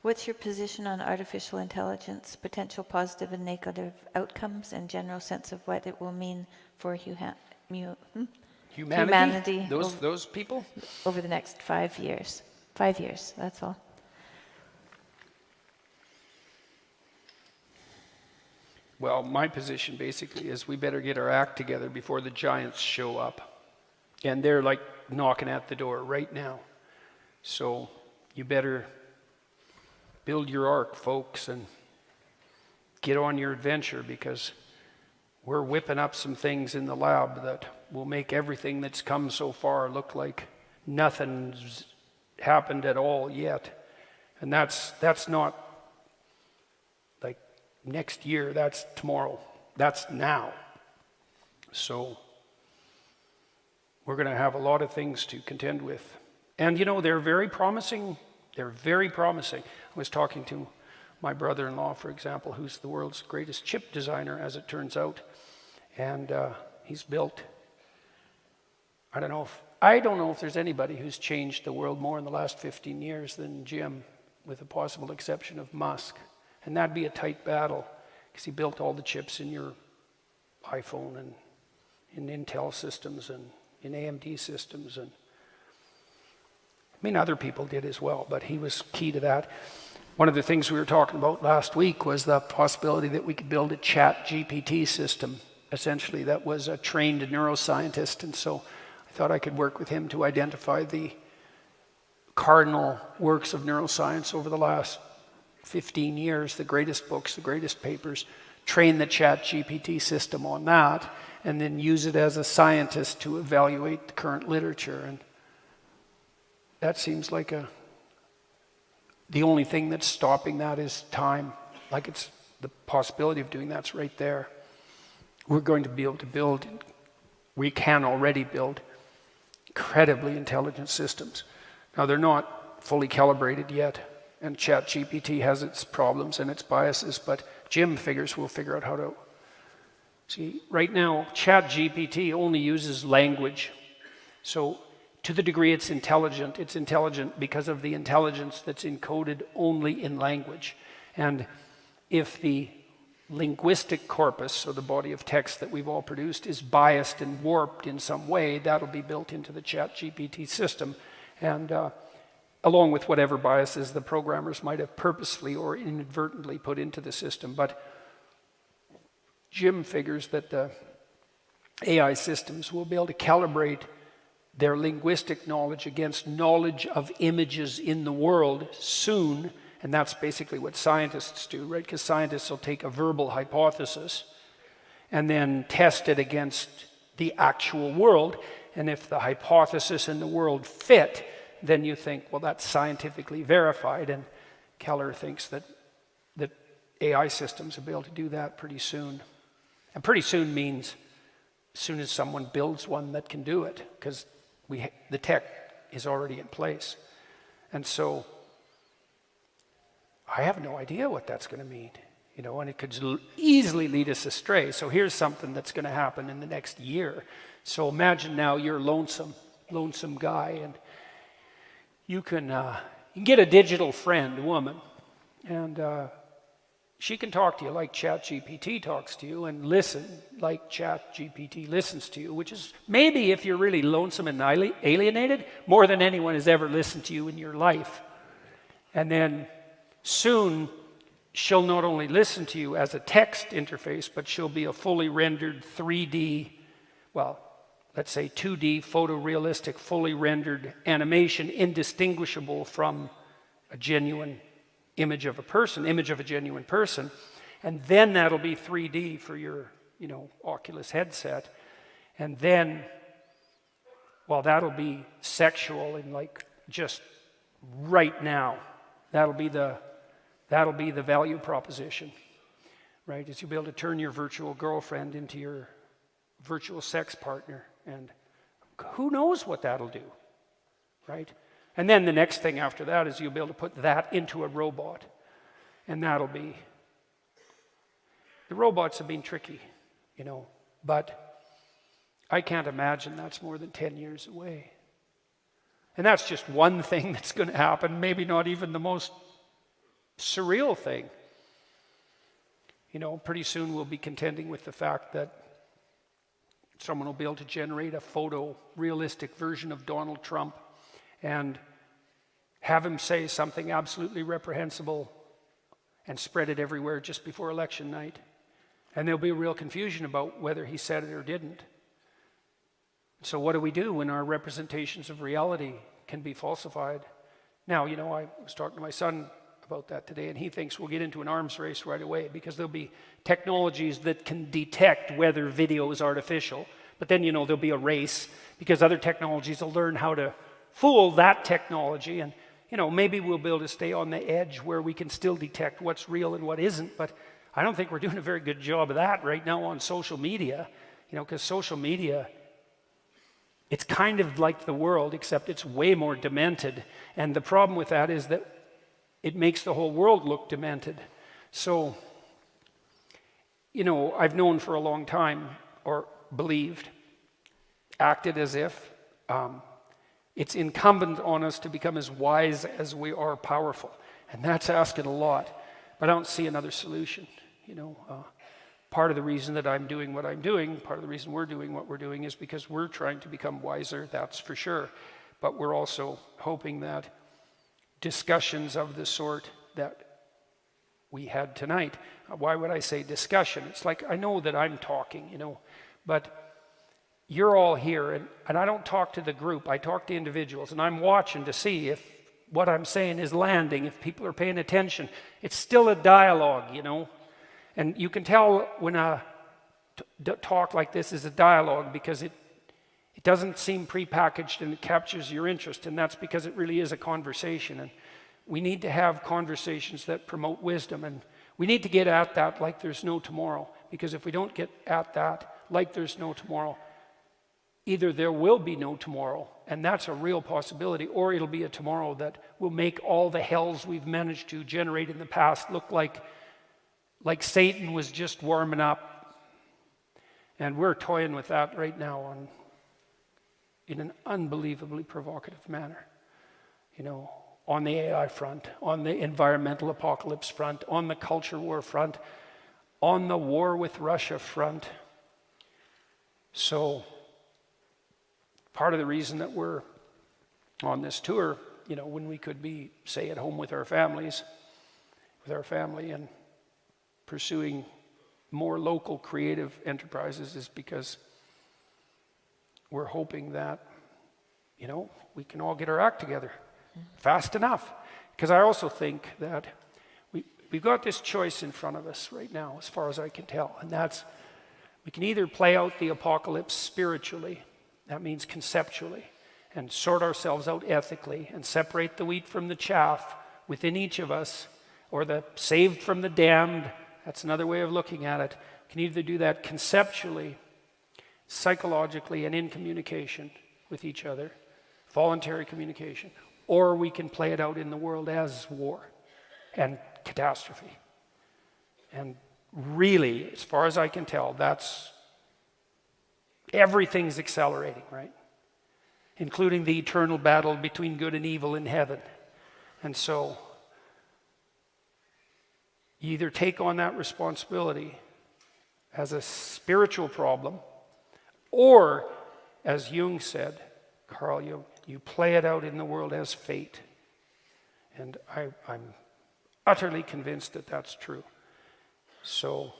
What's your position on artificial intelligence, potential positive and negative outcomes, and general sense of what it will mean for humanity Those people? over the next 5 years? 5 years, that's all. Well, my position basically is we better get our act together before the giants show up. And they're like knocking at the door right now. So you better build your ark, folks, and get on your adventure, because we're whipping up some things in the lab that will make everything that's come so far look like nothing's happened at all yet. And that's not like next year, that's tomorrow, that's now. So we're going to have a lot of things to contend with. And you know, they're very promising. They're very promising. I was talking to my brother-in-law, for example, who's the world's greatest chip designer, as it turns out. And he's built, I don't know if there's anybody who's changed the world more in the last 15 years than Jim, with the possible exception of Musk. And that'd be a tight battle, because he built all the chips in your iPhone and in Intel systems and in AMD systems. And I mean, other people did as well, but he was key to that. One of the things we were talking about last week was the possibility that we could build a ChatGPT system, essentially, that was a trained neuroscientist. And so I thought I could work with him to identify the cardinal works of neuroscience over the last 15 years, the greatest books, the greatest papers, train the ChatGPT system on that, and then use it as a scientist to evaluate the current literature. And that seems like the only thing that's stopping that is time. Like, it's the possibility of doing that's right there. We're going to be able to build, we can already build incredibly intelligent systems. Now, they're not fully calibrated yet, and ChatGPT has its problems and its biases, but Jim figures we'll figure out how to. See, right now, ChatGPT only uses language. So to the degree it's intelligent because of the intelligence that's encoded only in language. And if the linguistic corpus, so the body of text that we've all produced, is biased and warped in some way, that'll be built into the ChatGPT system. And along with whatever biases the programmers might have purposefully or inadvertently put into the system. But Jim figures that the AI systems will be able to calibrate their linguistic knowledge against knowledge of images in the world soon. And that's basically what scientists do, right? Because scientists will take a verbal hypothesis and then test it against the actual world. And if the hypothesis and the world fit, then you think, well, that's scientifically verified. And Keller thinks that AI systems will be able to do that pretty soon. And pretty soon means as soon as someone builds one that can do it, because the tech is already in place. And so I have no idea what that's going to mean, and it could easily lead us astray. So here's something that's going to happen in the next year. So imagine now you're a lonesome guy, and you can get a digital friend, a woman, and she can talk to you like ChatGPT talks to you, and listen like ChatGPT listens to you, which is maybe, if you're really lonesome and alienated, more than anyone has ever listened to you in your life. And then soon, she'll not only listen to you as a text interface, but she'll be a fully rendered 3D, well, let's say 2D photorealistic, fully rendered animation, indistinguishable from a genuine image of a genuine person. And then that'll be 3D for your, Oculus headset. And then, well, that'll be sexual and like just right now. That'll be the value proposition, right? Is you'll be able to turn your virtual girlfriend into your virtual sex partner, and who knows what that'll do, right? And then the next thing after that is you'll be able to put that into a robot, and that'll be, the robots have been tricky, but I can't imagine that's more than 10 years away. And that's just one thing that's going to happen, maybe not even the most surreal thing. You know, pretty soon we'll be contending with the fact that someone will be able to generate a photorealistic version of Donald Trump and have him say something absolutely reprehensible and spread it everywhere just before election night. And there'll be a real confusion about whether he said it or didn't. So what do we do when our representations of reality can be falsified? Now, you know, I was talking to my son about that today, and he thinks we'll get into an arms race right away because there'll be technologies that can detect whether video is artificial. But then, you know, there'll be a race because other technologies will learn how to fool that technology. And, you know, maybe we'll be able to stay on the edge where we can still detect what's real and what isn't. But I don't think we're doing a very good job of that right now on social media, you know, because social media, it's kind of like the world, except it's way more demented. And the problem with that is that it makes the whole world look demented. So, you know, I've known for a long time, or believed, acted as if it's incumbent on us to become as wise as we are powerful. And that's asking a lot. But I don't see another solution. You know, part of the reason that I'm doing what I'm doing, part of the reason we're doing what we're doing is because we're trying to become wiser, that's for sure. But we're also hoping that discussions of the sort that we had tonight, why would I say discussion? It's like, I know that I'm talking, you know, but you're all here, and I don't talk to the group, I talk to individuals, and I'm watching to see if what I'm saying is landing, if people are paying attention. It's still a dialogue, you know, and you can tell when a talk like this is a dialogue because it doesn't seem prepackaged and it captures your interest, and that's because it really is a conversation. And we need to have conversations that promote wisdom, and we need to get at that like there's no tomorrow, because if we don't get at that like there's no tomorrow, either there will be no tomorrow, and that's a real possibility, or it'll be a tomorrow that will make all the hells we've managed to generate in the past look like Satan was just warming up. And we're toying with that right now in an unbelievably provocative manner. You know, on the AI front, on the environmental apocalypse front, on the culture war front, on the war with Russia front. So part of the reason that we're on this tour, you know, when we could be, say, at home with our family and pursuing more local creative enterprises is because we're hoping that, you know, we can all get our act together fast enough. Because I also think that we've got this choice in front of us right now, as far as I can tell, and that's we can either play out the apocalypse spiritually, that means conceptually, and sort ourselves out ethically and separate the wheat from the chaff within each of us, or the saved from the damned. That's another way of looking at it. We can either do that conceptually, psychologically, and in communication with each other, voluntary communication, or we can play it out in the world as war and catastrophe. And really, as far as I can tell, that's everything's accelerating, right? Including the eternal battle between good and evil in heaven. And so you either take on that responsibility as a spiritual problem, or, as Jung said, Carl Jung, you play it out in the world as fate. And I'm utterly convinced that that's true. So